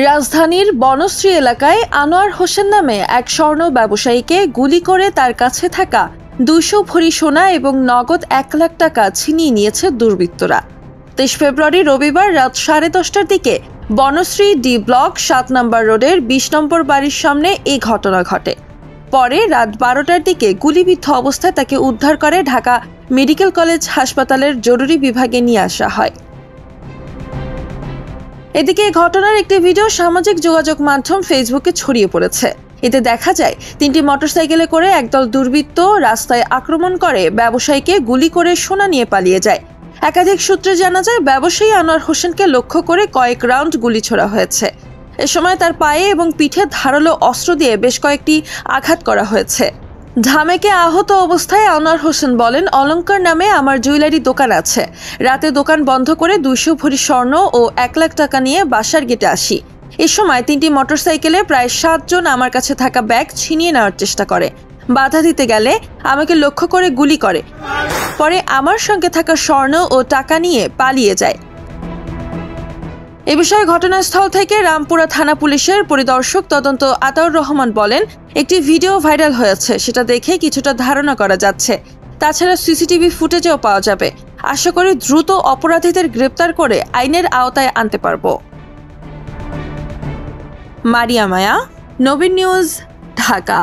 রাজধানীর বনশ্রী এলাকায় আনোয়ার হোসেন নামে এক স্বর্ণ ব্যবসায়ীকে গুলি করে তার কাছে থাকা ২০০ ভরি সোনা এবং নগদ ১ লাখ টাকা ছিনিয়ে নিয়েছে দুর্বৃত্তরা। ২৩ ফেব্রুয়ারি রবিবার রাত 10:30টার দিকে বনশ্রী ডি ব্লক ৭ নম্বর রোডের ২০ নম্বর বাড়ির সামনে এই ঘটনা ঘটে। পরে রাত ১২টার দিকে গুলিবিদ্ধ অবস্থায় তাকে উদ্ধার করে ঢাকা মেডিকেল কলেজ হাসপাতালের জরুরি বিভাগে নিয়ে আসা হয়। এদিকে ঘটনার একটি ভিডিও সামাজিক যোগাযোগ মাধ্যম ফেসবুকে ছড়িয়ে পড়েছে। এতে দেখা যায় ৩টি মোটরসাইকেলে করে একদল দুর্বৃত্ত রাস্তায় আক্রমণ করে ব্যবসায়ীকে গুলি করে সোনা নিয়ে পালিয়ে যায়। একাধিক সূত্রে জানা যায়, ব্যবসায়ী আনোয়ার হোসেনকে লক্ষ্য করে কয়েক রাউন্ড গুলি ছোড়া হয়েছে। এ সময় তার পায়ে এবং পিঠে ধারালো অস্ত্র দিয়ে বেশ কয়েকটি আঘাত করা হয়েছে। ধামেকে আহত অবস্থায় আনোয়ার হোসেন বলেন, অলংকার নামে আমার জুয়েলারি দোকান আছে। রাতে দোকান বন্ধ করে ২০০ ভরি স্বর্ণ ও ১ লাখ টাকা নিয়ে বাসার গেটে আসি। এ সময় ৩টি মোটরসাইকেলে প্রায় ৭ জন আমার কাছে থাকা ব্যাগ ছিনিয়ে নেওয়ার চেষ্টা করে। বাধা দিতে গেলে আমাকে লক্ষ্য করে গুলি করে। পরে আমার সঙ্গে থাকা স্বর্ণ ও টাকা নিয়ে পালিয়ে যায়। এ বিষয়ে ঘটনাস্থল থেকে রামপুরা থানা পুলিশের পরিদর্শক তদন্ত আতাউর রহমান বলেন, একটি ভিডিও ভাইরাল হয়েছে, সেটা দেখে কিছুটা ধারণা করা যাচ্ছে। তাছাড়া সিসিটিভি ফুটেজও পাওয়া যাবে। আশা করি দ্রুত অপরাধীদের গ্রেপ্তার করে আইনের আওতায় আনতে পারব। মারিয়া মায়া, নবীন নিউজ, ঢাকা।